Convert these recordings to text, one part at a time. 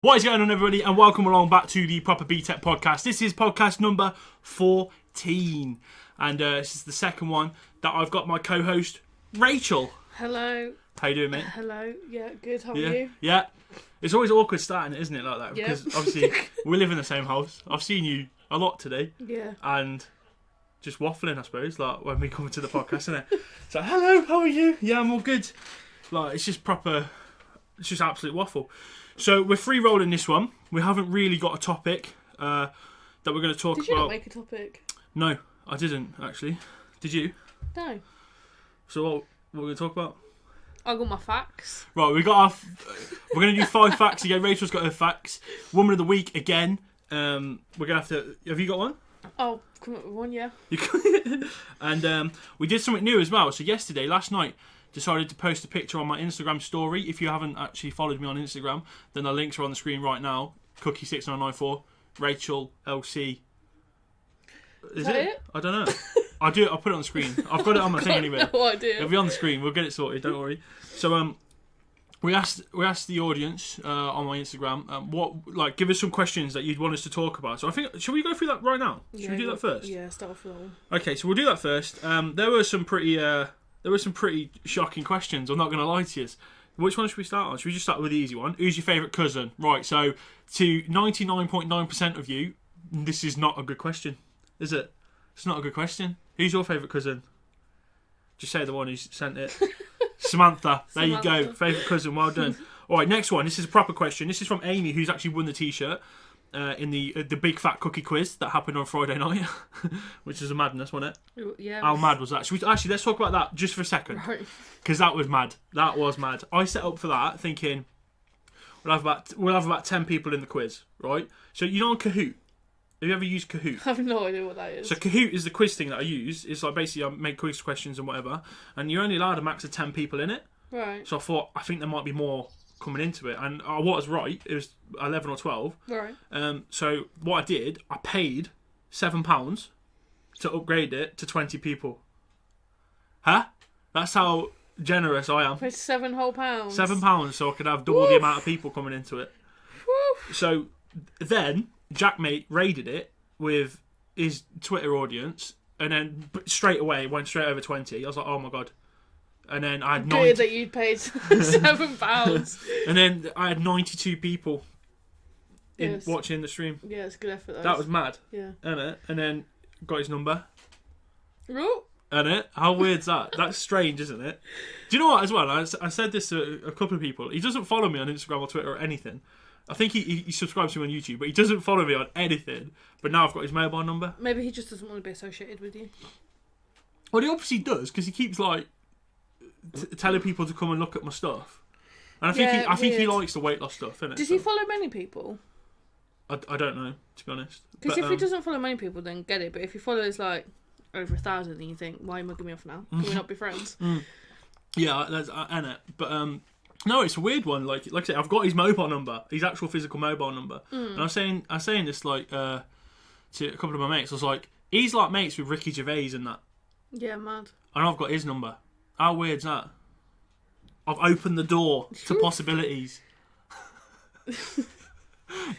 What is going on, everybody, and welcome along back to the Proper BTEC podcast. This is podcast number 14, and this is the second one that I've got my co-host, Rachel. Hello. How you doing, mate? Hello. Yeah, good. How are you? Yeah. It's always awkward starting it, isn't it, like that? Yeah. Because obviously we live in the same house. I've seen you a lot today. Yeah. And just waffling, I suppose, like when we come to the podcast, isn't it? It's like, hello, how are you? Yeah, I'm all good. Like, it's just proper, it's just absolute waffle. So we're free rolling this one. We haven't really got a topic that we're going to talk about. Did you not make a topic? No, I didn't actually. Did you? No. So what are we going to talk about? I got my facts. Right, we got our. We're going to do 5 facts again. Rachel's got her facts. Woman of the week again. We're going to have to. Have you got one? Oh, come up with one, yeah. And we did something new as well. So last night, decided to post a picture on my Instagram story. If you haven't actually followed me on Instagram, then the links are on the screen right now. Cookie6994, Rachel LC. Is it? I don't know. I'll put it on the screen. I've got it on my thing anyway. No idea. It'll be on the screen. We'll get it sorted. Don't worry. So we asked the audience on my Instagram give us some questions that you'd want us to talk about. So I think, should we go through that right now? Should we do that first? Yeah, start off with that one. Okay, so we'll do that first. There were some pretty shocking questions. I'm not going to lie to you. Which one should we start on? Should we just start with the easy one? Who's your favourite cousin? Right. So to 99.9% of you, this is not a good question, is it? It's not a good question. Who's your favourite cousin? Just say the one who sent it. Samantha. There you go. Favourite cousin. Well done. All right, next one. This is a proper question. This is from Amy, who's actually won the T-shirt in the Big Fat Cookie quiz that happened on Friday night, which is a madness, wasn't it? Yeah. How mad was that? Let's talk about that just for a second. Right. Because that was mad. That was mad. I set up for that thinking we'll have about 10 people in the quiz, right? So you know on Kahoot? Have you ever used Kahoot? I have no idea what that is. So Kahoot is the quiz thing that I use. It's like basically I make quiz questions and whatever, and you're only allowed a max of 10 people in it. Right. So I think there might be more coming into it, and I was right. It was 11 or 12. Right. So what I did, I paid £7 to upgrade it to 20 people. Huh? That's how generous I am. For £7 whole. £7 so I could have double the amount of people coming into it. Woof. So then Jackmate raided it with his Twitter audience, and then straight away went straight over 20. I was like, oh my god. And then I had Good that you paid £7. And then I had 92 people watching the stream. Yeah, it's good effort. That was mad. Yeah. And then got his number. Ooh. And how weird's that? That's strange, isn't it? Do you know what, as well? I said this to a couple of people. He doesn't follow me on Instagram or Twitter or anything. I think he subscribes to me on YouTube, but he doesn't follow me on anything. But now I've got his mobile number. Maybe he just doesn't want to be associated with you. Well, he obviously does, because he keeps telling people to come and look at my stuff. And I think he likes the weight loss stuff, innit? Does he follow many people? I don't know, to be honest. Because if he doesn't follow many people, then get it. But if he follows over 1,000, then you think, why are you mugging me off now? Can we not be friends? Yeah, that's innit. But no, it's a weird one. Like I said, I've got his mobile number, his actual physical mobile number, and I was saying this to a couple of my mates. I was like, he's like mates with Ricky Gervais and that. Yeah, mad. And I've got his number. How weird's that? I've opened the door to possibilities. But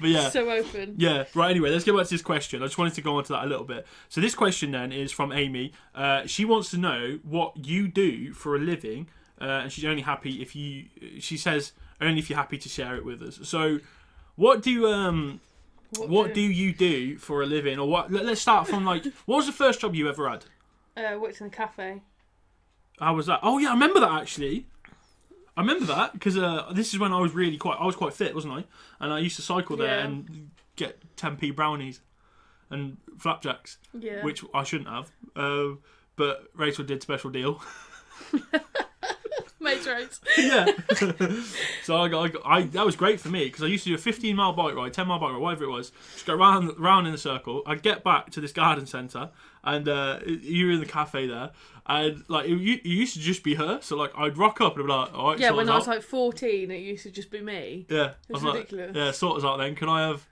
yeah. So open. Yeah. Right, anyway, let's get back to this question. I just wanted to go on to that a little bit. So this question then is from Amy. She wants to know what you do for a living, and she's only happy if she says, only if you're happy to share it with us. So what do you do for a living? Or what? Let's start from what was the first job you ever had? Worked in a cafe. How was that? Oh yeah, I remember that actually. I remember that because this is when I was quite fit, wasn't I? And I used to cycle there and get 10p brownies and flapjacks, which I shouldn't have. But Rachel did special deal. Mates race. Yeah. So I that was great for me because I used to do a 15-mile bike ride, 10-mile bike ride, whatever it was. Just go round in a circle. I'd get back to this garden centre, and you were in the cafe there, and it used to just be her. So I'd rock up and I'd be like, all right. Yeah, when I was 14, it used to just be me. Yeah, it was ridiculous. Yeah, sort us out then. Can I have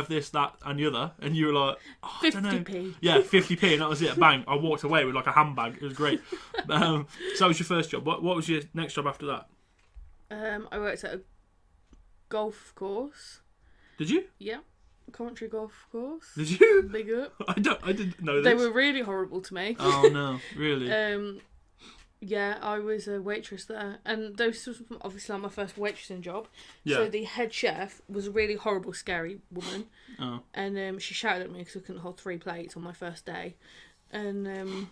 this, that, and the other? And you were like, 50p. Yeah, 50p, and that was it. Bang! I walked away with a handbag. It was great. So that was your first job. What was your next job after that? I worked at a golf course. Did you? Yeah. Country golf course. Did you? Big up. I didn't know this. They were really horrible to me. Oh no, really? Yeah, I was a waitress there, and this was obviously like my first waitressing job. Yeah. So the head chef was a really horrible, scary woman. Oh. And she shouted at me because I couldn't hold 3 plates on my first day. And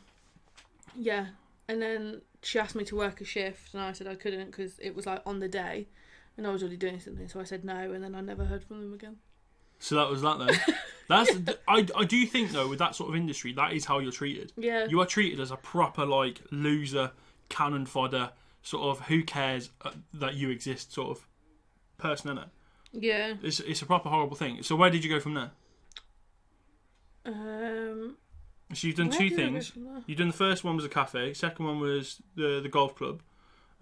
yeah, and then she asked me to work a shift, and I said I couldn't because it was like on the day, and I was already doing something. So I said no, and then I never heard from them again. So that was that then. That's I do think though with that sort of industry that is how you're treated. Yeah. You are treated as a proper like loser, cannon fodder, sort of who cares that you exist sort of person, isn't it? Yeah. It's a proper horrible thing. So where did you go from there? So you've done Where 2 did I go things. from there? You've done the first one was a cafe, second one was the golf club,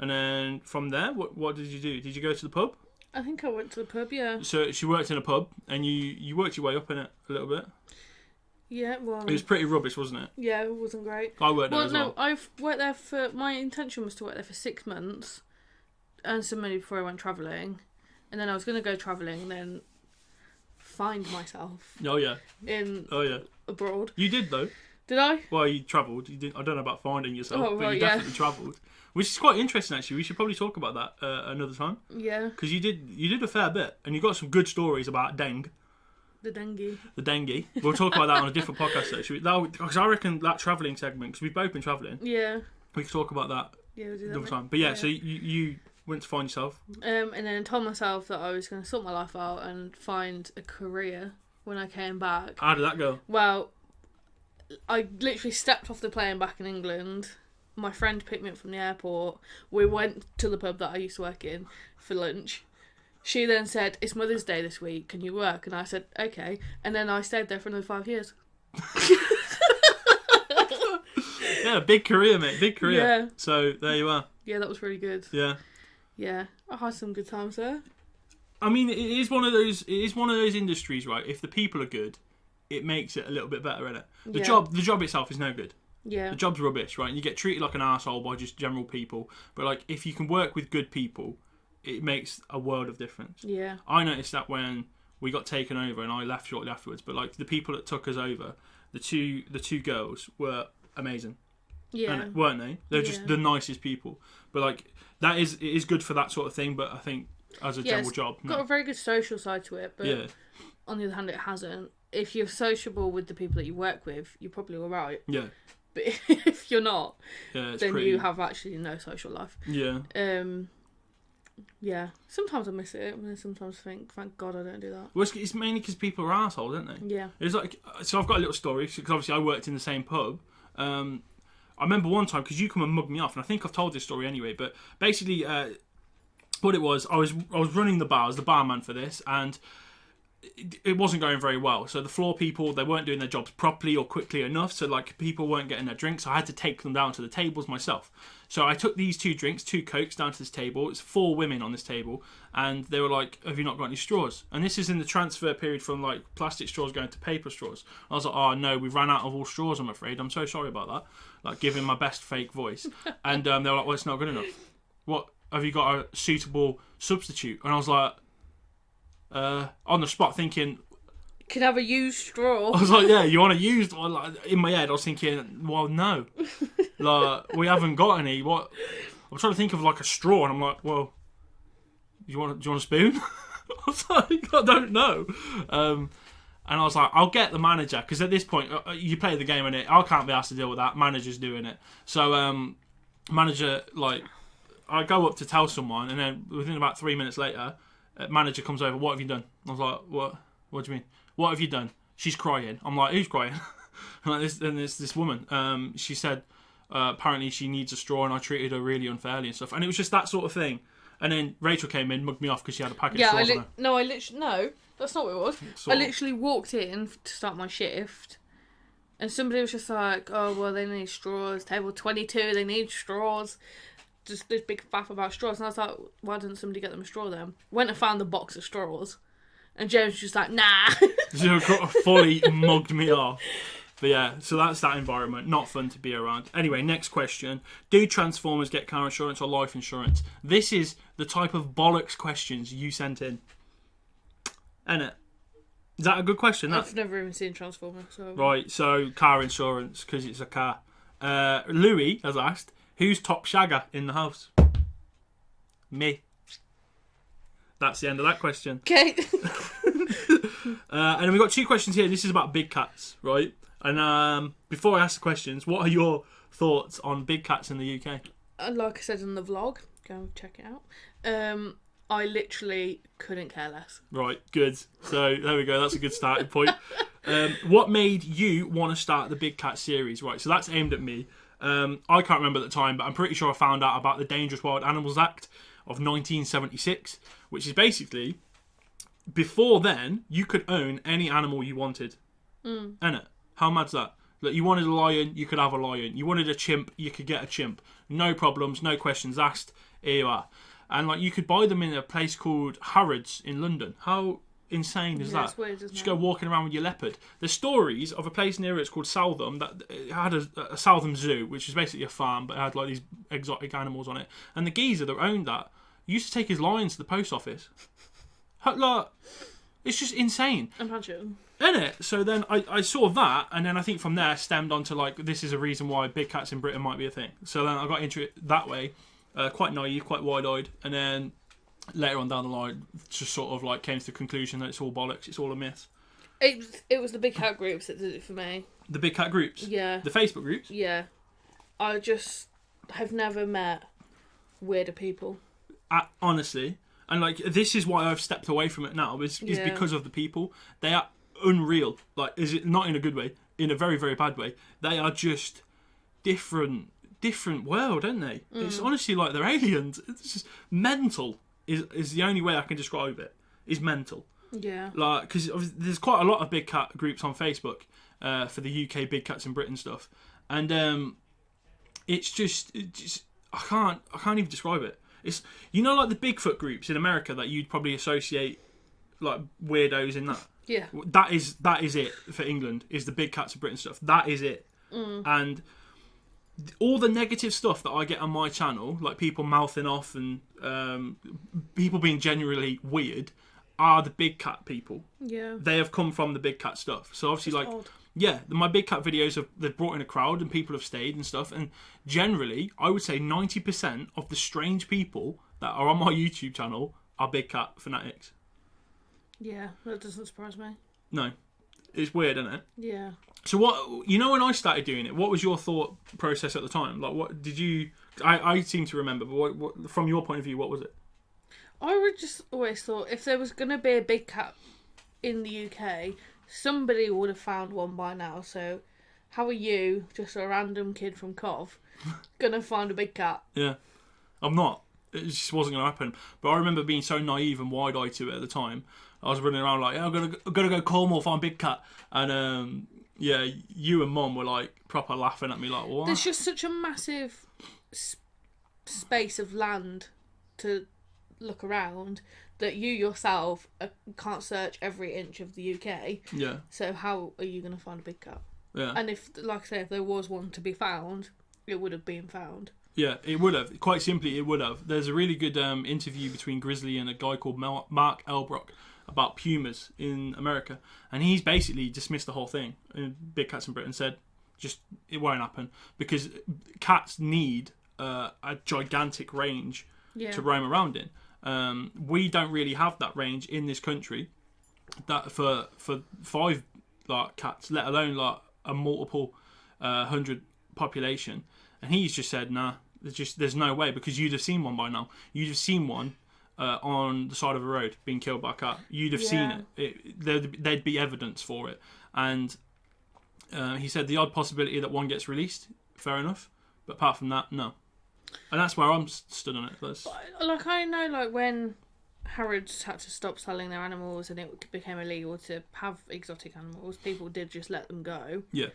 and then from there, what did you do? Did you go to the pub? I think I went to the pub, yeah. So she worked in a pub, and you worked your way up in it a little bit. Yeah, well... It was pretty rubbish, wasn't it? Yeah, it wasn't great. I worked there as well. I've worked there for... My intention was to work there for 6 months, earn some money before I went travelling, and then I was going to go travelling and then find myself Oh, yeah. abroad. You did, though. Did I? Well, you travelled. You did. I don't know about finding yourself, Oh, but right, you definitely travelled. Which is quite interesting, actually. We should probably talk about that another time. Yeah. Because you did a fair bit, and you got some good stories about dengue. The dengue. The dengue. We'll talk about that on a different podcast, actually. Because I reckon that travelling segment, because we've both been travelling, Yeah. we could talk about that Yeah, we'll do that. another time. But yeah, so you went to find yourself. And then told myself that I was going to sort my life out and find a career when I came back. How did that go? Well, I literally stepped off the plane back in England. My friend picked me up from the airport. We went to the pub that I used to work in for lunch. She then said, "It's Mother's Day this week, can you work?" And I said, "Okay." And then I stayed there for another 5 years. Yeah, big career, mate. Big career. Yeah. So there you are. Yeah, that was really good. Yeah. Yeah, I had some good times there. I mean, it is one of those industries, right? If the people are good, it makes it a little bit better, innit? The job itself is no good. Yeah. The job's rubbish, right? And you get treated like an arsehole by just general people. But like, if you can work with good people, it makes a world of difference. Yeah. I noticed that when we got taken over, and I left shortly afterwards. But like, the people that took us over, the two girls were amazing. Yeah. Weren't they? They're just the nicest people. But like, it is good for that sort of thing. But I think as a general job, got a very good social side to it. But on the other hand, it hasn't. If you're sociable with the people that you work with, you're probably all right. Yeah. But if you're not, then you have actually no social life. Yeah. Yeah. Sometimes I miss it, and then sometimes I think, thank God I don't do that. Well, it's mainly because people are assholes, aren't they? Yeah. It's like, so I've got a little story, because obviously I worked in the same pub. I remember one time, because you come and mug me off, and I think I've told this story anyway, but basically what it was, I was running the bar, I was the barman for this, and it wasn't going very well. So the floor people, they weren't doing their jobs properly or quickly enough, so like people weren't getting their drinks. I had to take them down to the tables myself. So I took these 2 drinks, 2 Cokes down to this table. It's 4 women on this table, and they were like, "Have you not got any straws?" And this is in the transfer period from like plastic straws going to paper straws. I was like, "Oh no, we've ran out of all straws, I'm afraid. I'm so sorry about that." Like, giving my best fake voice. And they were like, "Well, it's not good enough. What, have you got a suitable substitute?" And I was like, on the spot, thinking, Can have a used straw. I was like, "Yeah, you want a used one?" Like, in my head, I was thinking, "Well, no, like we haven't got any." What? I'm trying to think of like a straw, and I'm like, "Well, do you want a spoon?" I was like, "I don't know." And I was like, "I'll get the manager," because at this point, you play the game in it. I can't be asked to deal with that. Manager's doing it. So, manager, like, I go up to tell someone, and then within about 3 minutes later, manager comes over. "What have you done?" I was like, "What? What do you mean? What have you done?" She's crying. I'm like, "Who's crying?" And there's this woman. She said apparently she needs a straw, and I treated her really unfairly and stuff. And it was just that sort of thing. And then Rachel came in, mugged me off because she had a packet of straws on her. No, that's not what it was. I literally walked in to start my shift, and somebody was just like, "Oh, well, they need straws. Table 22, they need straws." Just this big faff about straws. And I was like, "Why didn't somebody get them a straw then?" Went and found the box of straws. And James was just like, "Nah." She fully mugged me off. But yeah, so that's that environment. Not fun to be around. Anyway, next question. Do Transformers get car insurance or life insurance? This is the type of bollocks questions you sent in. Innit? Is that a good question? That? I've never even seen Transformers. So. Right, so car insurance, because it's a car. Louis has asked, who's top shagger in the house? Me. That's the end of that question. Okay. And then we've got 2 questions here. This is about big cats, right? And before I ask the questions, what are your thoughts on big cats in the UK? Like I said in the vlog, go check it out. I literally couldn't care less. Right, good. So there we go. That's a good starting point. What made you want to start the Big Cat series? Right, so that's aimed at me. I can't remember at the time, but I'm pretty sure I found out about the Dangerous Wild Animals Act of 1976, which is basically, before then, you could own any animal you wanted. Innit? How mad's that? Like, you wanted a lion, you could have a lion. You wanted a chimp, you could get a chimp. No problems, no questions asked. Here you are. And like, you could buy them in a place called Harrods in London. How insane is that? It's weird, isn't Just it? go walking around with your leopard. There's stories of a place near it's called Southam that it had a Southam Zoo, which is basically a farm, but it had like these exotic animals on it. And the geezer that owned that used to take his lions to the post office. Like, it's just insane. Imagine. Innit? So then I saw that, and then I think from there stemmed onto like, this is a reason why big cats in Britain might be a thing. So then I got into it that way. Quite naive, quite wide-eyed, and then later on down the line, just sort of like came to the conclusion that it's all bollocks, it's all a myth. It was the big cat groups that did it for me. The big cat groups? Yeah. The Facebook groups? Yeah. I just have never met weirder people. Honestly. And like, this is why I've stepped away from it now, is Yeah. because of the people. They are unreal. Like, is it not in a good way, in a very, very bad way. They are just different world, aren't they? It's honestly like they're aliens. It's just mental is the only way I can describe it. Is mental. Yeah. Like, because there's quite a lot of big cat groups on Facebook for the UK Big Cats in Britain stuff, and it's just I can't even describe it. It's, you know, like the Bigfoot groups in America that you'd probably associate like weirdos in that. Yeah. That is it for England, is the Big Cats of Britain stuff. That is it. And all the negative stuff that I get on my channel, like people mouthing off and people being genuinely weird, are the big cat people. Yeah. They have come from the big cat stuff. So obviously, That's like, odd. yeah, my big cat videos they've brought in a crowd and people have stayed and stuff. And generally, I would say 90% of the strange people that are on my YouTube channel are big cat fanatics. Yeah, that doesn't surprise me. No, it's weird, isn't it? Yeah. So what, you know, when I started doing it, what was your thought process at the time? Like, what did you? I seem to remember, but what from your point of view, what was it? I would just always thought if there was going to be a big cat in the UK, somebody would have found one by now. So, how are you, just a random kid from Cov, gonna find a big cat? Yeah, I'm not. It just wasn't going to happen. But I remember being so naive and wide-eyed to it at the time. I was running around like, yeah, I'm gonna go Cornwall, find big cat, and yeah, you and Mum were like proper laughing at me like, what? There's just such a massive space of land to look around that you yourself can't search every inch of the UK. Yeah. So how are you going to find a big cat? Yeah. And if, like I say, if there was one to be found, it would have been found. Yeah, it would have. Quite simply, it would have. There's a really good interview between Grizzly and a guy called Mark Elbrock about pumas in America, and he's basically dismissed the whole thing in Big Cats in Britain, said just it won't happen because cats need a gigantic range to roam around in. We don't really have that range in this country that for 5 like cats, let alone like a multiple 100 population. And he's just said, nah, there's no way, because you'd have seen one by now. You'd have seen one on the side of a road being killed by a cat. You'd have seen it. There'd be evidence for it. And he said the odd possibility that one gets released, fair enough. But apart from that, no. And that's where I'm stood on it. Like, I know, like, when Harrods had to stop selling their animals and it became illegal to have exotic animals, people did just let them go. Yeah.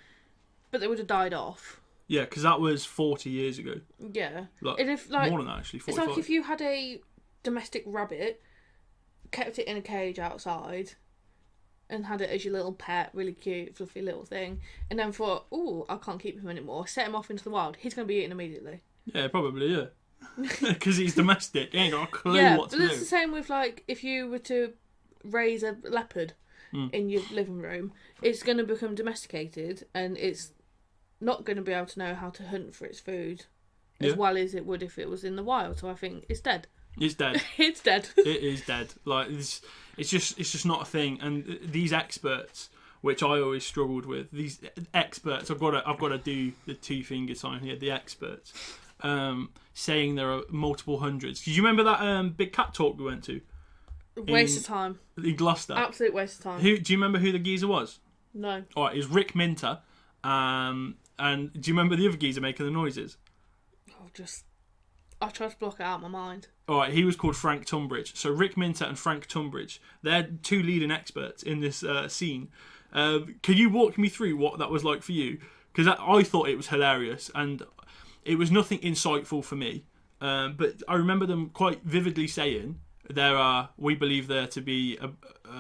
But they would have died off. Yeah, because that was 40 years ago. Yeah. Like, and if, like, more than that, actually, 45. It's like if you had a domestic rabbit, kept it in a cage outside, and had it as your little pet, really cute, fluffy little thing, and then thought, ooh, I can't keep him anymore, set him off into the wild, he's going to be eaten immediately. Yeah, probably, yeah. Because he's domestic. He ain't got a clue what to do. Yeah, but it's do. the same with, like, if you were to raise a leopard in your living room, it's going to become domesticated, and it's not going to be able to know how to hunt for its food as well as it would if it was in the wild. So I think it's dead. It's dead. It's dead. It is dead. Like it's just not a thing. And these experts, which I always struggled with, these experts, I've got to do the 2-finger sign here. The experts saying there are multiple hundreds. Do you remember that big cat talk we went to? Waste of time. In Gloucester. Absolute waste of time. Do you remember who the geezer was? No. All right, it was Rick Minter. And do you remember the other geezer making the noises? I tried to block it out of my mind. All right, he was called Frank Tunbridge. So Rick Minter and Frank Tunbridge, they're 2 leading experts in this scene. Can you walk me through what that was like for you? Because I thought it was hilarious, and it was nothing insightful for me. But I remember them quite vividly saying, we believe there to be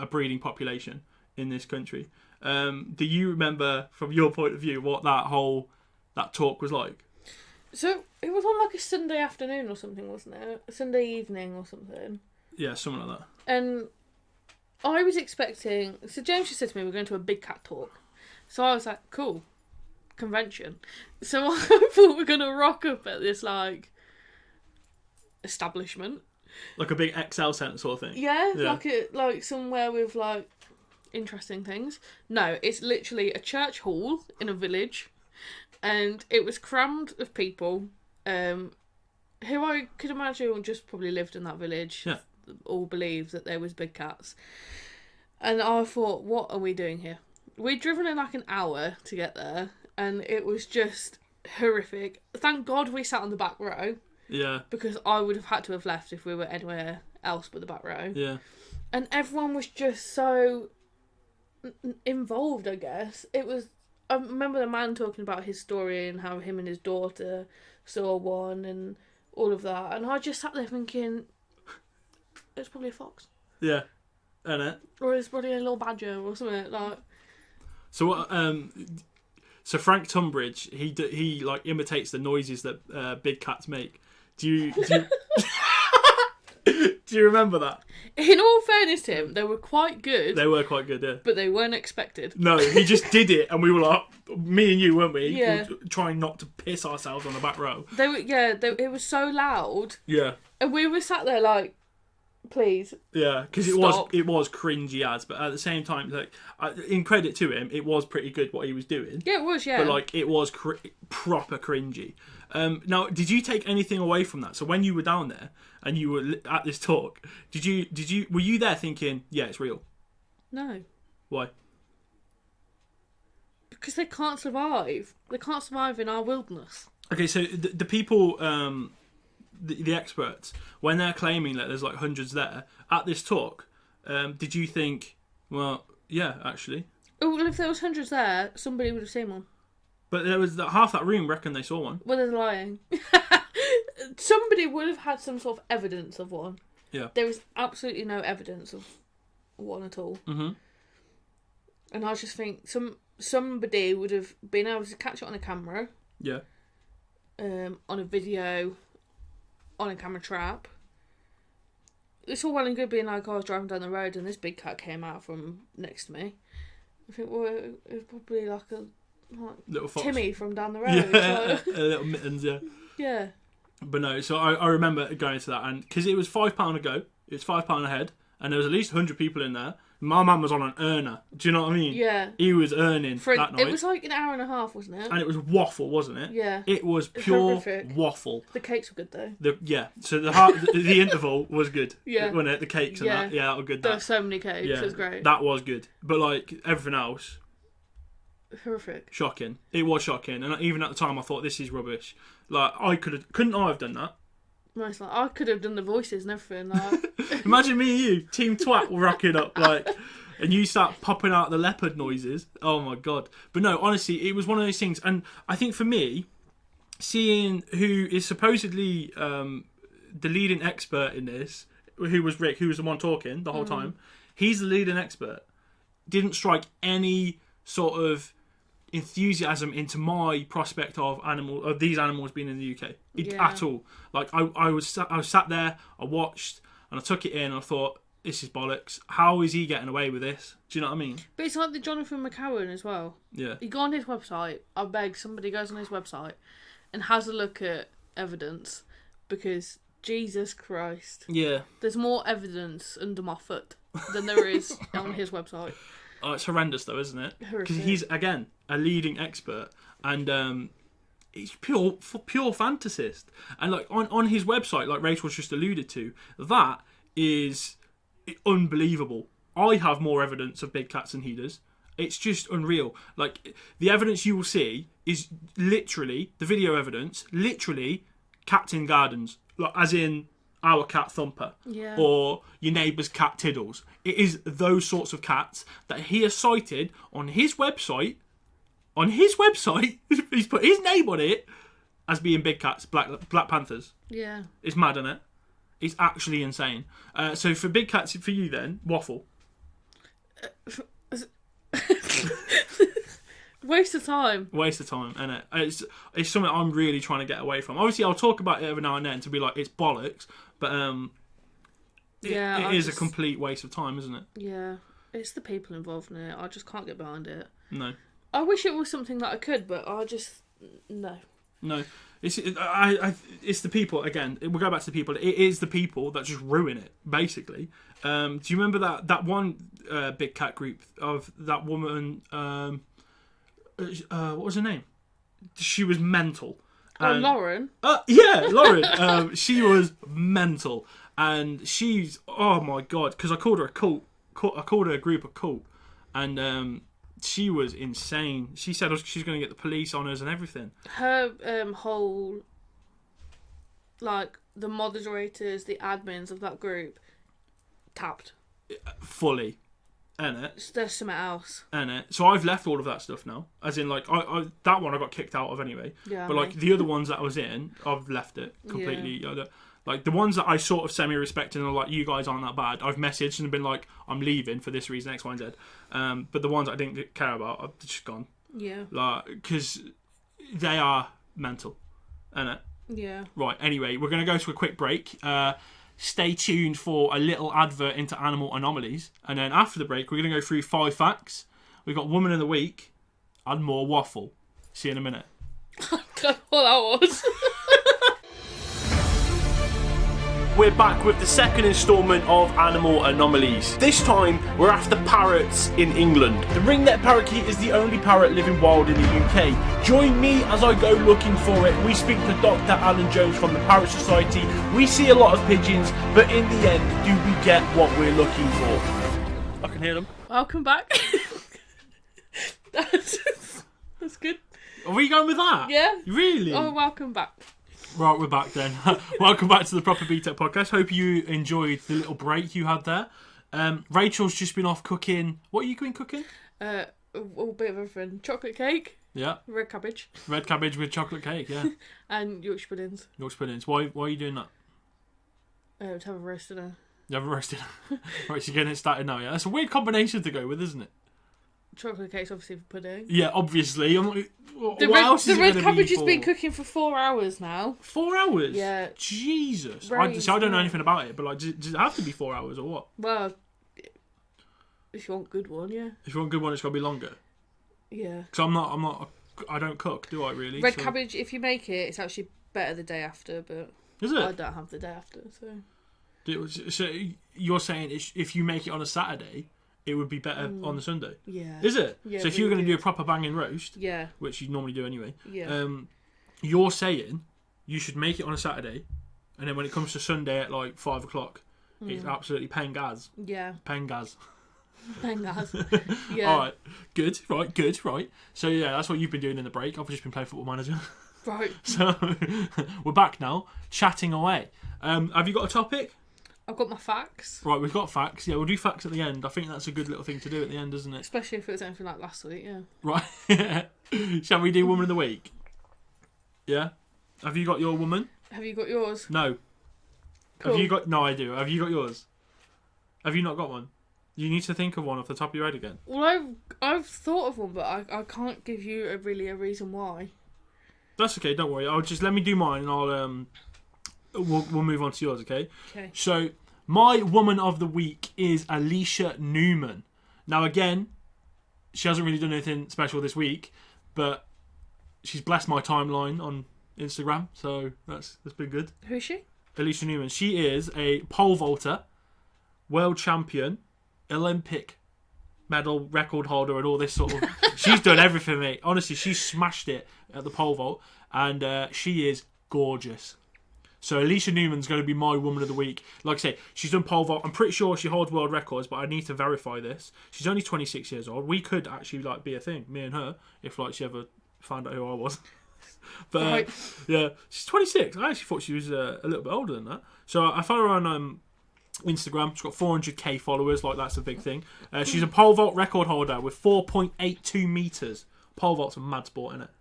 a breeding population in this country. Do you remember, from your point of view, what that talk was like? So it was on like a Sunday afternoon or something, wasn't it? A Sunday evening or something. Yeah, something like that. And I was expecting... So James just said to me, we're going to a big cat talk. So I was like, cool. Convention. So I thought we're going to rock up at this, like, establishment. Like a big XL centre sort of thing? Yeah. Like somewhere with, like, interesting things. No, it's literally a church hall in a village. And it was crammed with people who I could imagine just probably lived in that village. Yeah. All believed that there was big cats. And I thought, what are we doing here? We'd driven in like an hour to get there, and it was just horrific. Thank God we sat on the back row. Yeah. Because I would have had to have left if we were anywhere else but the back row. Yeah. And everyone was just so involved, I guess. I remember the man talking about his story and how him and his daughter saw one and all of that. And I just sat there thinking, it's probably a fox. Yeah. Innit? Or it's probably a little badger or something like. So what? So Frank Tunbridge, he like imitates the noises that big cats make. Do you do you remember that? In all fairness to him, they were quite good. They were quite good, yeah. But they weren't expected. No, he just did it, and we were like, me and you, weren't we? Yeah. We were trying not to piss ourselves on the back row. It was so loud. Yeah. And we were sat there like, please. Yeah, because it was cringy as, but at the same time, like, in credit to him, it was pretty good what he was doing. Yeah, it was. Yeah. But like, it was proper cringy. Now, did you take anything away from that? So when you were down there and you were at this talk, were you there thinking, yeah, it's real? No. Why? Because they can't survive. They can't survive in our wilderness. Okay, so the people, the experts, when they're claiming that there's like hundreds there at this talk, did you think, well, yeah, actually? Oh, well, if there was hundreds there, somebody would have seen one. But there was half that room reckon they saw one. Well, they're lying. Somebody would have had some sort of evidence of one. Yeah. There was absolutely no evidence of one at all. Mm-hmm. And I just think somebody would have been able to catch it on a camera. Yeah. On a video, on a camera trap. It's all well and good being like, I was driving down the road and this big cat came out from next to me. I think, well, it was probably like a little fox. Timmy from down the road. Yeah, so. A little mittens, yeah. Yeah. But no, so I remember going to that, and because it was £5 a go, it was £5 a head, and there was at least 100 people in there. My man was on an earner. Do you know what I mean? Yeah. He was earning that night. It was like an hour and a half, wasn't it? And it was waffle, wasn't it? Yeah. It was pure waffle. The cakes were good though. So the interval was good. Yeah. Wasn't it? The cakes and that. Yeah, that were good. There were so many cakes. Yeah, it was great. That was good. But like everything else, horrific. Shocking. It was shocking. And even at the time I thought, this is rubbish. Like, couldn't I have done that? Most like, I could have done the voices and everything. Like. Imagine me and you, Team Twat, rocking up like, and you start popping out the leopard noises. Oh my god! But no, honestly, it was one of those things. And I think for me, seeing who is supposedly the leading expert in this, who was Rick, who was the one talking the whole time, he's the leading expert. Didn't strike any sort of enthusiasm into my prospect of these animals being in the UK at all. Like I was sat there, I watched, and I took it in, and I thought, this is bollocks. How is he getting away with this? Do you know what I mean? But it's like the Jonathan McCowan as well. Yeah. You go on his website. I beg somebody goes on his website and has a look at evidence, because Jesus Christ. Yeah. There's more evidence under Moffat than there is on his website. Oh, it's horrendous though, isn't it? Horrific. Because he's, again, a leading expert, and he's pure fantasist. And like on his website, like Rachel's just alluded to, that is unbelievable. I have more evidence of big cats than he does. It's just unreal. Like, the evidence you will see is literally, the video evidence, literally cats in gardens. Like, as in our cat Thumper. Yeah. Or your neighbour's cat Tiddles. It is those sorts of cats that he has cited on his website. On his website, he's put his name on it as being big cats, Black Panthers. Yeah. It's mad, isn't it? It's actually insane. So for big cats, for you then, waffle. Waste of time. Waste of time, isn't it? It's something I'm really trying to get away from. Obviously, I'll talk about it every now and then to be like, it's bollocks, but it is a complete waste of time, isn't it? Yeah. It's the people involved in it. I just can't get behind it. No. I wish it was something that I could, but I just... No. No. It's the people, again, we'll go back to the people. It is the people that just ruin it, basically. Do you remember that one big cat group of that woman, what was her name? She was mental. Lauren? Yeah, Lauren. She was mental. And she's, oh my God, because I called her a cult. I called her a group of cult. And she was insane. She said she's going to get the police on us and everything. Her whole, like, the moderators, the admins of that group, tapped. Fully. Innit? There's something else. Innit? So I've left all of that stuff now. As in, like, I that one I got kicked out of anyway. Yeah. But, like, the other ones that I was in, I've left it completely. Yeah. Like, the ones that I sort of semi-respect and are like, you guys aren't that bad, I've messaged and been like, I'm leaving for this reason, X, Y, and Z. But the ones I didn't care about, I've just gone. Yeah. Like, because they are mental. Innit? Yeah. Right, anyway, we're going to go to a quick break. Stay tuned for a little advert into animal anomalies. And then after the break, we're going to go through 5 facts. We've got Woman of the Week and more waffle. See you in a minute. I don't know what that was. We're back with the second instalment of Animal Anomalies. This time, we're after parrots in England. The ring-necked parakeet is the only parrot living wild in the UK. Join me as I go looking for it. We speak to Dr. Alan Jones from the Parrot Society. We see a lot of pigeons, but in the end, do we get what we're looking for? I can hear them. Welcome back. That's good. Are we going with that? Yeah. Really? Oh, welcome back. Right, we're back then. Welcome back to the Proper BTEC podcast. Hope you enjoyed the little break you had there. Rachel's just been off cooking. What are you going cooking? A bit of everything. Chocolate cake. Yeah. Red cabbage. Red cabbage with chocolate cake, yeah. And Yorkshire puddings. Yorkshire puddings. Why are you doing that? To have a roast dinner. You have a roast dinner. Right, so you're getting it started now, yeah? That's a weird combination to go with, isn't it? Chocolate cake's obviously for pudding. Yeah, obviously. What The else is red it cabbage has for? been cooking for 4 hours now. 4 hours? Yeah. Jesus. I Brains, don't know yeah. anything about it, but like, does it have to be 4 hours or what? Well, if you want a good one, yeah. If you want a good one, it's got to be longer. Yeah. Because I don't cook, do I really? Red cabbage, if you make it, it's actually better the day after, but is it? I don't have the day after, so. So you're saying if you make it on a Saturday, it would be better on the Sunday? Yeah. Is it? Yeah, so if you're going to do a proper banging roast, yeah, which you normally do anyway, yeah. You're saying you should make it on a Saturday, and then when it comes to Sunday at like 5 o'clock, it's absolutely pengaz. Yeah. Pengaz. Pengaz. Yeah. All right. Good. Right. So yeah, that's what you've been doing in the break. I've just been playing Football Manager. Right. So we're back now, chatting away. Have you got a topic? I've got my facts. Right, we've got facts. Yeah, we'll do facts at the end. I think that's a good little thing to do at the end, isn't it? Especially if it was anything like last week, yeah. Right. Shall we do Woman of the Week? Yeah? Have you got your woman? Have you got yours? No. Cool. Have you got... No, I do. Have you got yours? Have you not got one? You need to think of one off the top of your head again. Well, I've thought of one, but I can't give you a reason why. That's okay, don't worry. Let me do mine and I'll... We'll move on to yours, okay? Okay. So, My woman of the week is Alicia Newman. Now, again, she hasn't really done anything special this week, but she's blessed my timeline on Instagram, so that's been good. Who is she? Alicia Newman. She is a pole vaulter, world champion, Olympic medal record holder, and all this sort of... She's done everything, mate. Honestly, she's smashed it at the pole vault, and she is gorgeous. So Alicia Newman's going to be my woman of the week. Like I say, she's done pole vault. I'm pretty sure she holds world records, but I need to verify this. She's only 26 years old. We could actually be a thing, me and her, if she ever found out who I was. But Right. yeah, she's 26. I actually thought she was a little bit older than that. So I follow her on Instagram. She's got 400k followers. That's a big thing. She's a pole vault record holder with 4.82 meters. Pole vault's a mad sport, isn't it?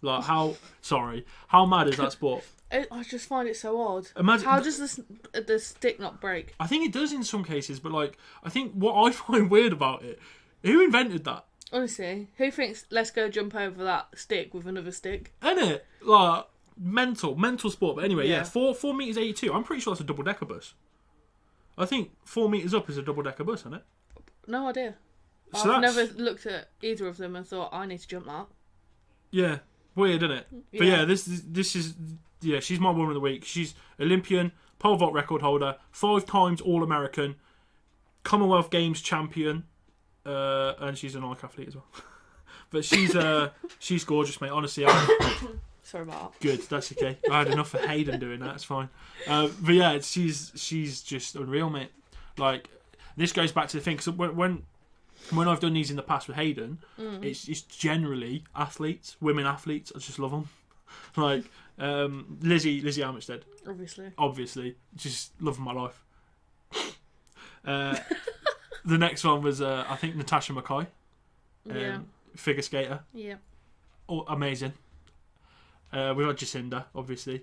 How mad is that sport? I just find it so odd. Imagine, how does the stick not break? I think it does in some cases, but I think what I find weird about it, who invented that? Honestly, who thinks let's go jump over that stick with another stick? Isn't it? Mental sport. But anyway, yeah 4 meters 82. I'm pretty sure that's a double decker bus. I think 4 meters up is a double decker bus, isn't it? No idea. So I've never looked at either of them and thought I need to jump that. Yeah, weird, isn't it? Yeah. But yeah, this is she's my woman of the week. She's Olympian, pole vault record holder, 5 times All-American, Commonwealth Games champion, and she's an Nike athlete as well. But she's gorgeous, mate. Honestly, Sorry about that. good. That's okay. I had enough of Hayden doing that. It's fine. But yeah, she's just unreal, mate. This goes back to the thing, because when I've done these in the past with Hayden, it's generally athletes, women athletes. I just love them. Lizzie Armitstead. Obviously, just loving my life. The next one was I think Natasha McKay, figure skater. Yeah. Oh, amazing. We've had Jacinda, obviously.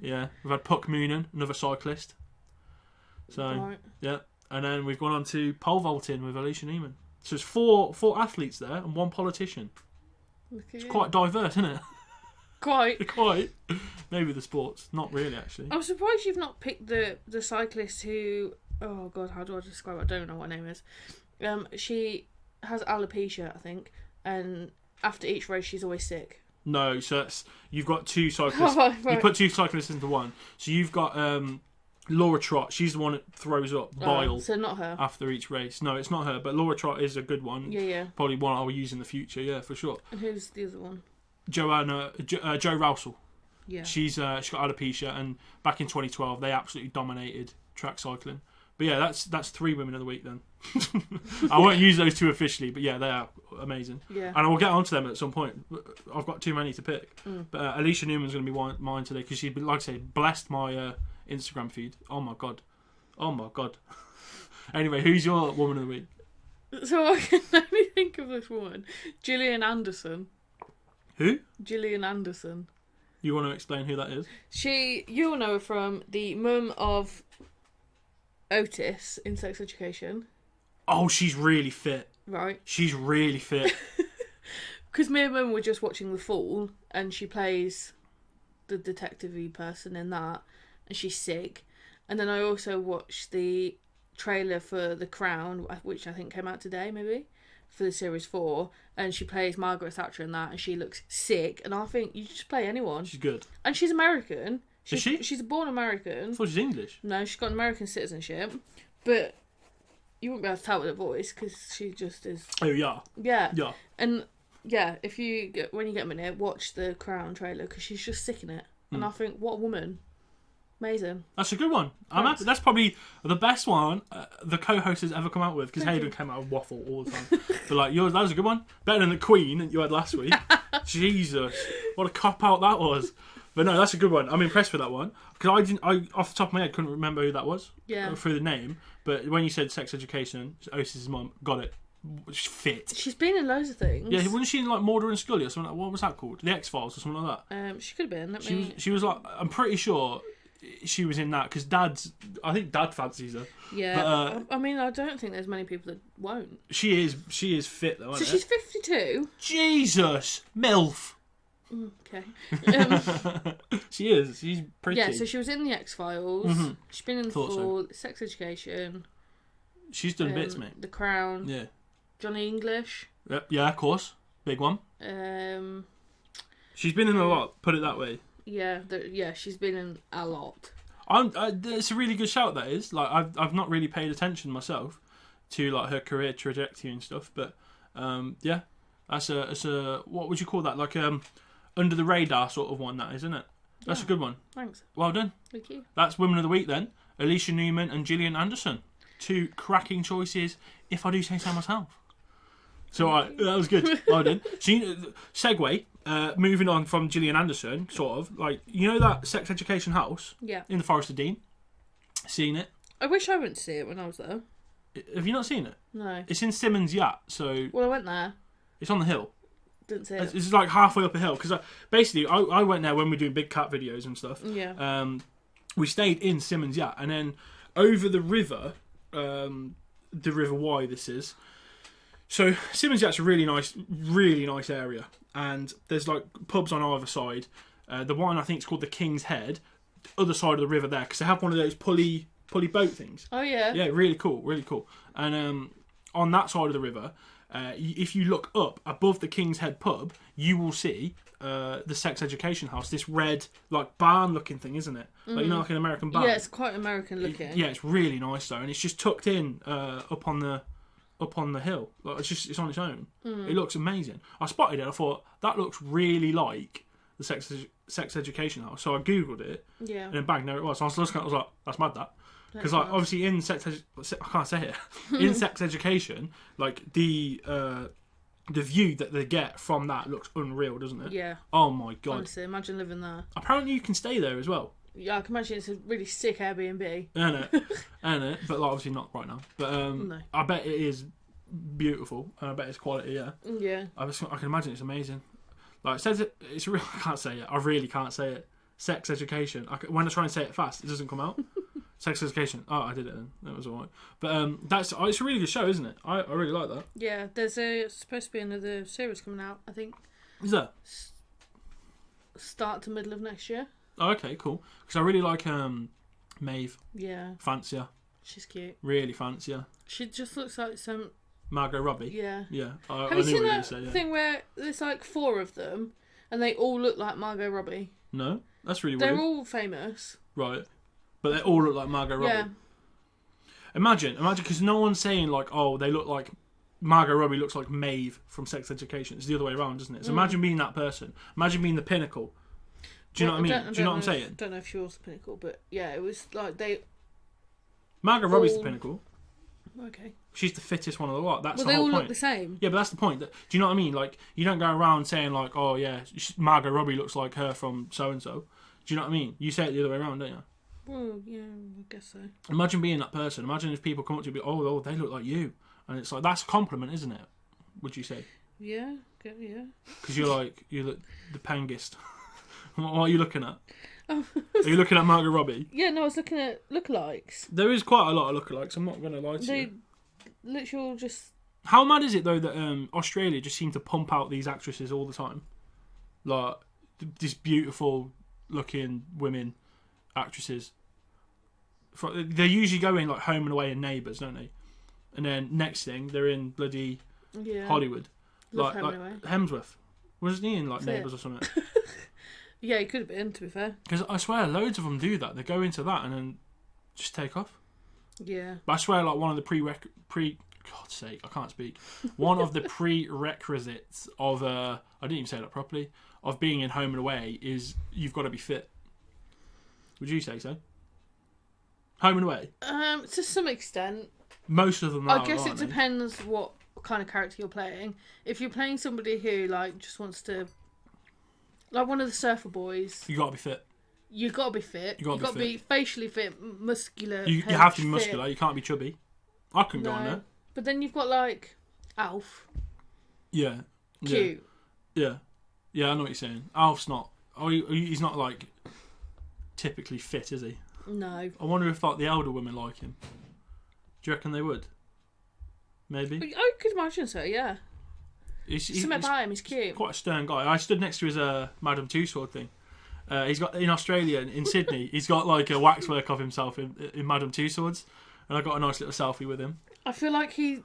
Yeah, we've had Puck Moonen, another cyclist. So Right. yeah, and then we've gone on to pole vaulting with Alicia Newman. So there's four athletes there and 1 politician. It's quite diverse, isn't it? Quite. Maybe the sports, not really actually. I'm surprised you've not picked the cyclist who... Oh, God, how do I describe it? I don't know what her name is. She has alopecia, I think, and after each race she's always sick. No, so you've got 2 cyclists. Right. You put 2 cyclists into one. So you've got Laura Trott. She's the one that throws up bile. So not her. After each race. No, it's not her, but Laura Trott is a good one. Yeah. Probably one I'll use in the future, yeah, for sure. And who's the other one? Joe Rousel. Yeah. She's got alopecia, and back in 2012 they absolutely dominated track cycling. But yeah, that's 3 women of the week then. I won't use those 2 officially, but yeah, they are amazing. Yeah. And I will get onto them at some point. I've got too many to pick. But Alicia Newman's going to be mine today, because she, like I say, blessed my Instagram feed. Oh my god. Anyway, who's your woman of the week? So I can only think of this woman, Gillian Anderson. Who? Gillian Anderson. You want to explain who that is? You'll know her from the mum of Otis in Sex Education. Oh, she's really fit. Right. She's really fit. Because me and Mum were just watching The Fall, and she plays the detective-y person in that, and she's sick. And then I also watched the trailer for The Crown, which I think came out today, maybe, for the series 4, and she plays Margaret Thatcher in that, and she looks sick. And I think you just play anyone. She's good. And she's American. Is she? She's born American. I thought she's English. No, she's got an American citizenship, but you won't be able to tell with her voice because she just is. Oh yeah. Yeah. Yeah. And yeah, when you get a minute, watch the Crown trailer because she's just sick in it, and I think what a woman, amazing. That's a good one. That's probably the best one the co-host has ever come out with, because Hayden came out with waffle all the time. But yours, that was a good one. Better than the Queen that you had last week. Jesus, what a cop out that was. But no, that's a good one. I'm impressed with that one, because I off the top of my head couldn't remember who that was. Yeah. Through the name, but when you said Sex Education, Otis's mum, got it. She's fit. She's been in loads of things. Yeah, wasn't she in Mulder and Scully or something? What was that called? The X-Files or something like that. She could have been. She was I'm pretty sure she was in that, because I think Dad fancies her. Yeah, but, I don't think there's many people that won't. She is fit though. So she's 52. Jesus, MILF. Okay. She is. She's pretty. Yeah, so she was in the X-Files. Mm-hmm. She's been in Thought for Sex Education. She's done bits, mate. The Crown. Yeah. Johnny English. Yep. Yeah, of course. Big one. She's been in a lot. Put it that way. Yeah. She's been in a lot. It's a really good shout. That is. Like, I've not really paid attention myself to like her career trajectory and stuff, but yeah, that's a what would you call that? Like under the radar sort of one. That is, isn't it? That's a good one. Thanks. Well done. Thank you. That's Women of the Week then. Alicia Newman and Gillian Anderson. 2 cracking choices, if I do say so myself. So that was good. Well done. So, segue, moving on from Gillian Anderson, sort of, like, you know that sex education house? Yeah. In the Forest of Dean? Seen it? I wish I went to see it when I was there. Have you not seen it? No. It's in Simmons Yacht, so... Well, I went there. It's on the hill. Didn't see it. It's like halfway up a hill, because basically, I went there when we were doing big cat videos and stuff. Yeah. We stayed in Simmons Yacht, and then over the river, the River Wye this is. So Simmons Yacht's a really nice area, and there's like pubs on either side. The one I think is called the King's Head, other side of the river there, because they have one of those pulley boat things. Oh yeah. Yeah, really cool. And on that side of the river, if you look up above the King's Head pub, you will see the sex education house. This red like barn looking thing, isn't it? Like, you know, like an American barn. Yeah, it's quite American looking. Yeah, it's really nice though, and it's just tucked in up on the hill. Like it's on its own. It looks amazing. I spotted it. I thought that looks really like the sex education house. So I googled it. Yeah. And then bang, there it was. So I was looking. I was like, that's mad. That because like obviously in I can't say it. In sex education, like the view that they get from that looks unreal, doesn't it? Yeah. Oh my god. Honestly, imagine living there. Apparently you can stay there as well. Yeah, I can imagine it's a really sick Airbnb. It, but like, obviously not right now. But No. I bet it is beautiful, and I bet it's quality. Yeah. Yeah. I can imagine it's amazing. Like it says it's real. I can't say it. I really can't say it. Sex education. When I try and say it fast, it doesn't come out. Sex education. Oh, I did it then. That was alright. But it's a really good show, isn't it? I really like that. Yeah, there's supposed to be another series coming out, I think. Is there? Start to middle of next year. Oh, okay, cool. Because I really like Maeve. Yeah. Fancy her. She's cute. Really fancy her. She just looks like some... Margot Robbie. Yeah. Yeah. Have you seen that thing where there's like 4 of them and they all look like Margot Robbie? No, that's really They're weird. all famous. Right. But they all look like Margot Robbie. Yeah. Imagine, because no one's saying like, oh, they look like Margot Robbie looks like Maeve from Sex Education. It's the other way around, isn't it? So imagine being that person. Imagine being the pinnacle. Do you know what I mean? Do you know what I'm saying? I don't know if she was the pinnacle, but yeah, it was like they... Margot Robbie's the pinnacle. Okay. She's the fittest one of the lot. That's well, the whole point. They all look the same. Yeah, but that's the point. Do you know what I mean? Like, you don't go around saying like, oh yeah, Margot Robbie looks like her from so-and-so. Do you know what I mean? You say it the other way around, don't you? Well, yeah, I guess so. Imagine being that person. Imagine if people come up to you and be, oh, they look like you. And it's like, that's a compliment, isn't it? Would you say? Yeah, yeah. Because you're the pangist. What are you looking at? Are you looking at Margot Robbie? Yeah, no, I was looking at lookalikes. There is quite a lot of lookalikes, I'm not going to lie to you. They literally just... How mad is it, though, that Australia just seem to pump out these actresses all the time? Like, these beautiful-looking women actresses. They usually go in, like, Home and Away and Neighbours, don't they? And then, next thing, they're in bloody Hollywood. Love Home and Away. Hemsworth. Wasn't he in, like, Neighbours or something? Yeah, he could have been, to be fair. Because I swear, loads of them do that. They go into that and then just take off. Yeah. But I swear, like, one of the God's sake, I can't speak. One of the prerequisites of I didn't even say that properly, of being in Home and Away is you've got to be fit. Would you say so? Home and Away? To some extent. Most of them are. I guess it depends what kind of character you're playing. If you're playing somebody who, like, just wants to... Like one of the surfer boys. You got to be fit. You got to be fit. You got to be facially fit, muscular. You have to be muscular. Fit. You can't be chubby. I couldn't go on there. But then you've got like Alf. Yeah. Cute. Yeah. Yeah, I know what you're saying. Alf's not. Oh, he's not like typically fit, is he? No. I wonder if like the elder women like him. Do you reckon they would? Maybe. I could imagine so. Yeah. He's Something about him, he's cute. Quite a stern guy. I stood next to his Madame Tussauds thing. He's got in Australia, in Sydney. He's got like a waxwork of himself in Madame Tussauds, and I got a nice little selfie with him. I feel like he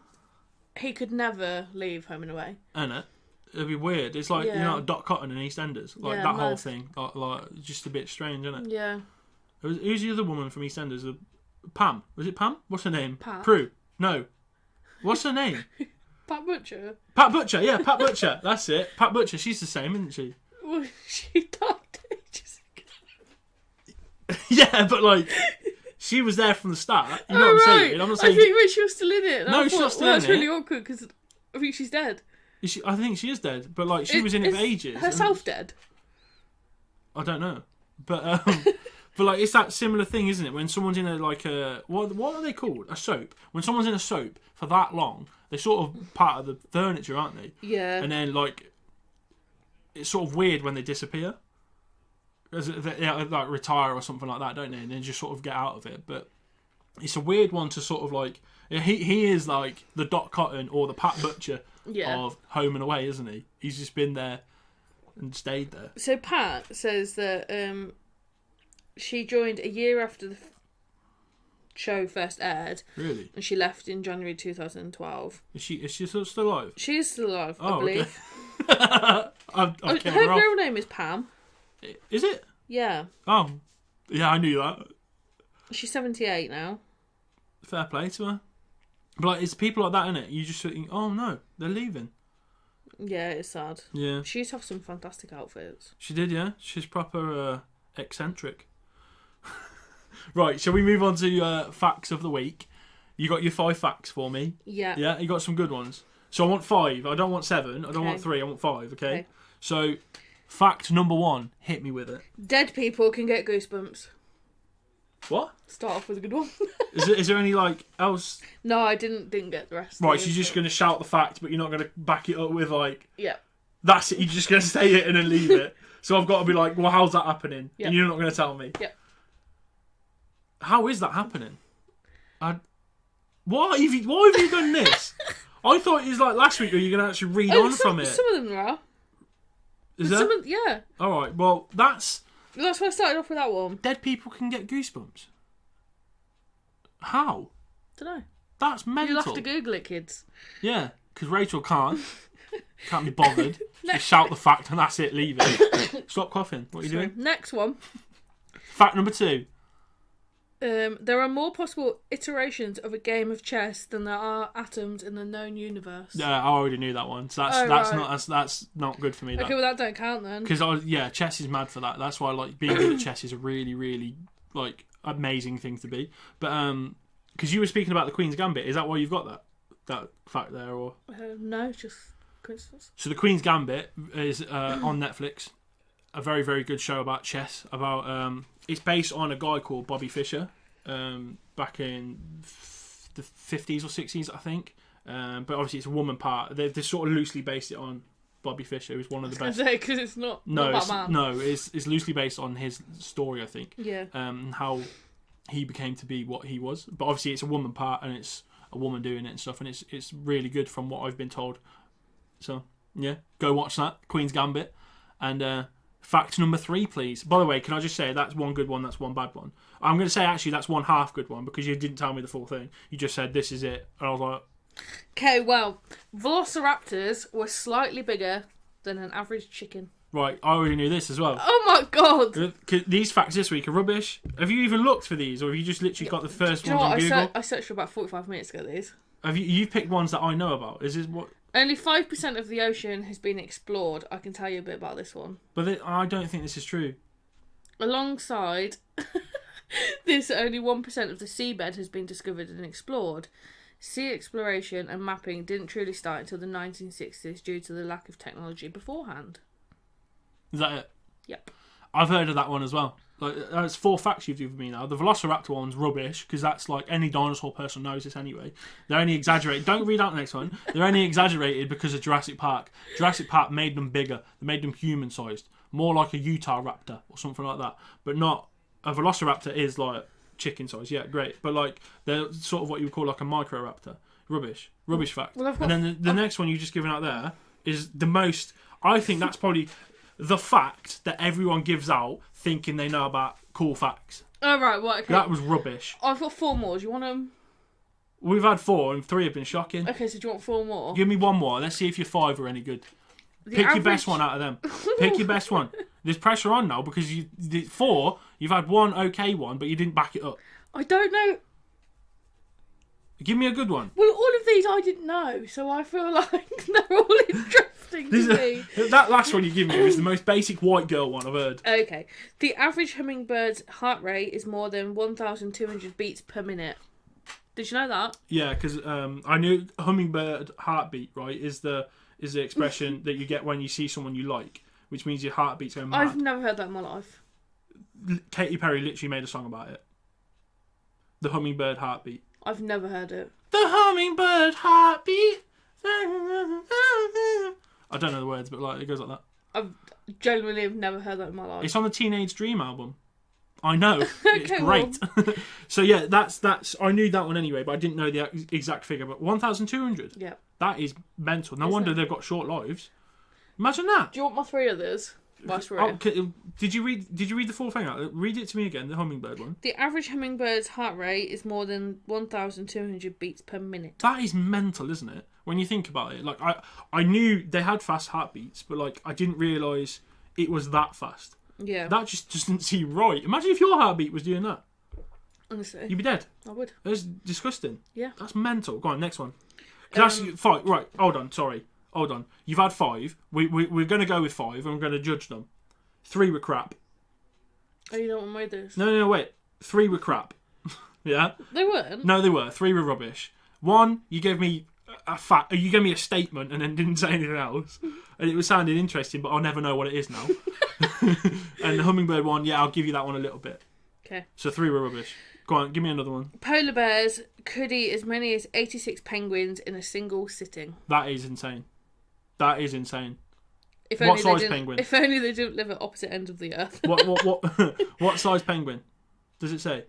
could never leave Home and Away. And it'd be weird. It's like Dot Cotton and EastEnders, like that whole thing, like just a bit strange, isn't it? Yeah. Who's the other woman from EastEnders? Pam. Was it Pam? What's her name? Pat. Prue. No. What's her name? Pat Butcher. Pat Butcher. Yeah, Pat Butcher. That's it. Pat Butcher. She's the same, isn't she? Well, she died ages ago. Yeah, but like, she was there from the start. You know what I'm saying? I'm not saying. I think when she was still in it. No, she's not still in it. That's really awkward because I think she's dead. I think she is dead, but like she was in it for ages. Herself dead? I don't know, but but like it's that similar thing, isn't it? When someone's in what are they called? A soap. When someone's in a soap for that long, they're sort of part of the furniture, aren't they? Yeah. And then like it's sort of weird when they disappear, they like retire or something like that, don't they? And then just sort of get out of it. But it's a weird one to sort of like he is like the Dot Cotton or the Pat Butcher of Home and Away, isn't he? He's just been there and stayed there. So Pat says that she joined a year after the show first aired. Really? And she left in January 2012. Is she still alive? She is still alive, I believe. Okay. Her real name is Pam. Is it? Yeah. Oh, yeah, I knew that. She's 78 now. Fair play to her. But like, it's people like that, innit? You just think, oh no, they're leaving. Yeah, it's sad. Yeah. She used to have some fantastic outfits. She did, yeah. She's proper eccentric. Right, shall we move on to facts of the week? You got your 5 facts for me? Yeah. Yeah, you got some good ones. So I want 5. I don't want 7. I don't want 3. I want 5, okay? So, fact number 1. Hit me with it. Dead people can get goosebumps. What? Start off with a good one. Is there any like else? No, I didn't get the rest. Right, so you're just going to shout the fact, but you're not going to back it up with like... Yeah. That's it, you're just going to say it and then leave it. So I've got to be like, well, how's that happening? Yep. And you're not going to tell me. Yeah. How is that happening? Why have you done this? I thought it was like last week where you're going to actually read on from it. Some of them are. Is there? Yeah. Alright, well, that's why I started off with that one. Dead people can get goosebumps. How? Dunno. That's mental. You'll have to Google it, kids. Yeah, because Rachel can't be bothered. Just shout the fact and that's it, leave it. Stop coughing. What are you doing? Next one. Fact number 2. There are more possible iterations of a game of chess than there are atoms in the known universe. Yeah, I already knew that one. So that's not good for me. Okay, well that don't count then. Because chess is mad for that. That's why like being good at chess is a really, really like amazing thing to be. But because you were speaking about the Queen's Gambit, is that why you've got that fact there, or no, just coincidence. So the Queen's Gambit is on Netflix. A very, very good show about chess. About it's based on a guy called Bobby Fischer, back in the 50s or 60s, I think. But obviously, it's a woman part. They sort of loosely based it on Bobby Fischer, who's one of the best. Because it's not. It's loosely based on his story, I think. Yeah. How he became to be what he was. But obviously, it's a woman part, and it's a woman doing it and stuff, and it's really good from what I've been told. So yeah, go watch that Queen's Gambit, and. Fact number 3, please. By the way, can I just say that's one good one, that's one bad one. I'm going to say actually that's one half good one because you didn't tell me the full thing. You just said this is it, and I was like, okay, well, velociraptors were slightly bigger than an average chicken. Right, I already knew this as well. Oh my god! These facts this week are rubbish. Have you even looked for these, or have you just literally got the first ones on Google? I searched for about 45 minutes ago. These. Have you picked ones that I know about? Is this what? Only 5% of the ocean has been explored. I can tell you a bit about this one. But I don't think this is true. Alongside this, only 1% of the seabed has been discovered and explored. Sea exploration and mapping didn't truly start until the 1960s due to the lack of technology beforehand. Is that it? Yep. I've heard of that one as well. Like, that's 4 facts you've given me now. The Velociraptor one's rubbish, because that's like any dinosaur person knows this anyway. They're only exaggerated. Don't read out the next one. They're only exaggerated because of Jurassic Park. Jurassic Park made them bigger. They made them human-sized. More like a Utah raptor or something like that. But not... A Velociraptor is like chicken-sized. Yeah, great. But like, they're sort of what you would call like a Microraptor. Rubbish. Rubbish fact. Well, and then the next one you've just given out there is the most. I think that's probably the fact that everyone gives out thinking they know about cool facts. Oh, right, okay. That was rubbish. I've got 4 more. Do you want them? We've had 4 and 3 have been shocking. Okay, so do you want 4 more? Give me one more. Let's see if your 5 are any good. Pick your best one out of them. Pick your best one. There's pressure on now because 4, you've had one okay one, but you didn't back it up. I don't know. Give me a good one. Well, all of these I didn't know, so I feel like they're all interesting to me. That last one you give me is the most basic white girl one I've heard. Okay. The average hummingbird's heart rate is more than 1,200 beats per minute. Did you know that? Yeah, because I knew hummingbird heartbeat, right, is the expression that you get when you see someone you like, which means your heartbeat's going mad. I've never heard that in my life. Katy Perry literally made a song about it. The hummingbird heartbeat. I've never heard it. The hummingbird heartbeat. I don't know the words, but like it goes like that. I genuinely have never heard that in my life. It's on the Teenage Dream album. I know. It's great. So yeah, that's. I knew that one anyway, but I didn't know the exact figure. But 1,200. Yeah. That is mental. No wonder they've got short lives. Imagine that. Do you want my 3 others? Did you read the full thing out? Read it to me again. The hummingbird one. The average hummingbird's heart rate is more than 1,200 beats per minute. That is mental, isn't it? When you think about it, like I knew they had fast heartbeats, but like I didn't realise it was that fast. Yeah. That just doesn't seem right. Imagine if your heartbeat was doing that. Honestly. You'd be dead. I would. That's disgusting. Yeah. That's mental. Go on, next one. That's 5. Right, hold on, sorry. Hold on. You've had 5. We're going to go with 5 and we're going to judge them. 3 were crap. Oh, you don't want me to do this? No, wait. 3 were crap. Yeah? They weren't? No, they were. 3 were rubbish. 1, you gave me a fact. You gave me a statement and then didn't say anything else. And it was sounding interesting, but I'll never know what it is now. And the hummingbird one, yeah, I'll give you that one a little bit. Okay. So 3 were rubbish. Go on, give me another one. Polar bears could eat as many as 86 penguins in a single sitting. That is insane. That is insane. What size penguin? If only they didn't live at opposite ends of the earth. What size penguin? Does it say?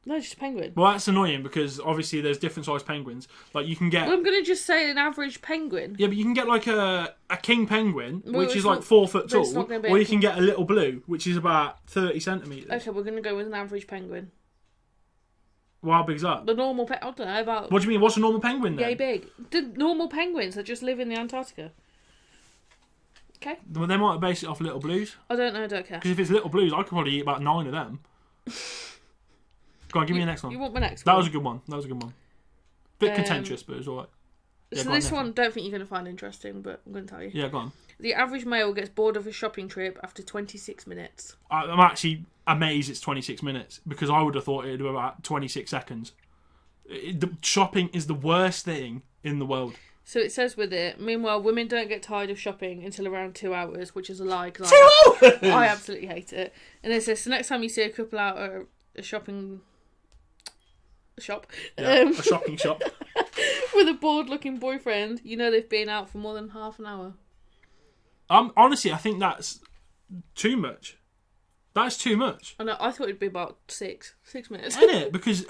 No, just a penguin. Well, that's annoying because obviously there's different size penguins. Like you can get. Well, I'm going to just say an average penguin. Yeah, but you can get like a king penguin, which is like not, 4 foot tall, or you can get a little blue, which is about 30 centimetres. Okay, we're going to go with an average penguin. Well, how big's that? The normal I don't know about. What do you mean? What's a normal penguin then? Yay big. The normal penguins that just live in the Antarctica. Okay. Well, they might base it off little blues. I don't know. I don't care. Because if it's little blues, I could probably eat about 9 of them. Go on, give me the next one. You want my next one? That was a good one. Bit contentious, but it was alright. Yeah, so this one, don't think you're going to find interesting, but I'm going to tell you. Yeah, go on. The average male gets bored of a shopping trip after 26 minutes. I'm actually amazed it's 26 minutes because I would have thought it would be about 26 seconds. The shopping is the worst thing in the world. So it says with it, meanwhile, women don't get tired of shopping until around 2 hours, which is a lie. 2 hours? I absolutely hate it. And it says, so next time you see a couple out at a shopping shop, a shopping shop, with a bored-looking boyfriend, you know they've been out for more than half an hour. Honestly, I think that's too much. That's too much. I know. I thought it'd be about 6 minutes. Isn't it? Because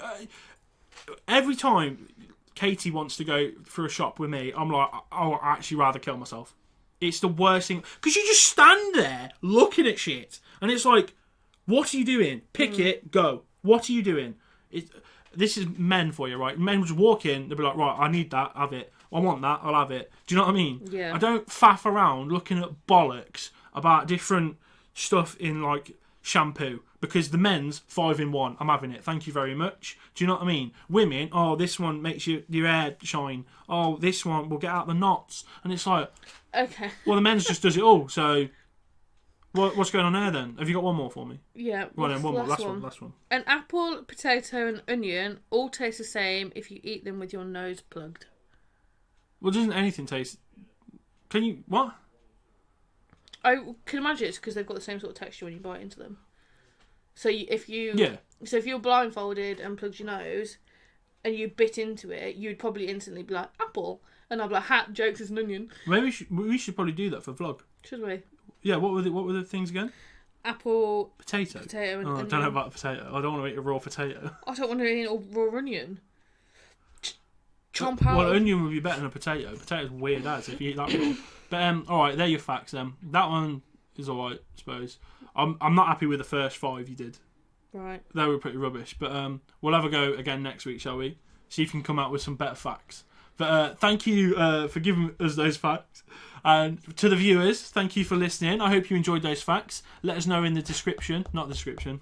every time Katie wants to go for a shop with me, I'm like, I'd actually rather kill myself. It's the worst thing. Because you just stand there looking at shit. And it's like, what are you doing? Pick it, go. What are you doing? This is men for you, right? Men would just walk in, they'll be like, right, I need that, have it. I want that, I'll have it. Do you know what I mean? Yeah. I don't faff around looking at bollocks about different stuff in, like, shampoo. Because the men's 5-in-1, I'm having it. Thank you very much. Do you know what I mean? Women, oh, this one makes your hair shine. Oh, this one will get out the knots. And it's like, okay. Well, the men's just does it all. So, what's going on there then? Have you got one more for me? Yeah. Well, then, one more. Last one. An apple, potato, and onion all taste the same if you eat them with your nose plugged. Well, doesn't anything taste? Can you what? I can imagine it's because they've got the same sort of texture when you bite into them. So if you're blindfolded and plugged your nose, and you bit into it, you'd probably instantly be like apple, and I'd be like, "Hat jokes is an onion." Maybe we should probably do that for vlog. Should we? Yeah. What were the things again? Apple, potato, and onion. I don't know about potato. I don't want to eat a raw potato. I don't want to eat a raw onion. chomp out. Well, onion would be better than a potato. Potato's weird as if you eat that raw. But alright, they're your facts then. That one is alright, I suppose. I'm not happy with the first 5 you did. Right. They were pretty rubbish. But we'll have a go again next week, shall we? See if you can come out with some better facts. But thank you for giving us those facts. And to the viewers, thank you for listening. I hope you enjoyed those facts. Let us know in the description. Not the description.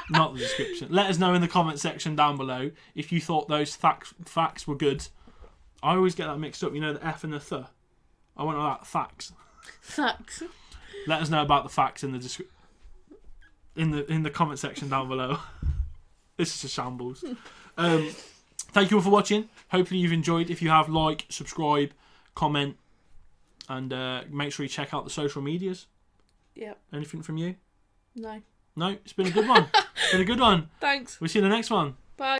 Not the description. Let us know in the comment section down below if you thought those facts were good. I always get that mixed up. You know, the F and the th. I want that facts. Facts. Let us know about the facts in the in the comment section down below. This is a shambles. Thank you all for watching. Hopefully you've enjoyed. If you have, like, subscribe, comment, and make sure you check out the social medias. Yep. Anything from you? No. No? It's been a good one. It's been a good one. Thanks. We'll see you in the next one. Bye.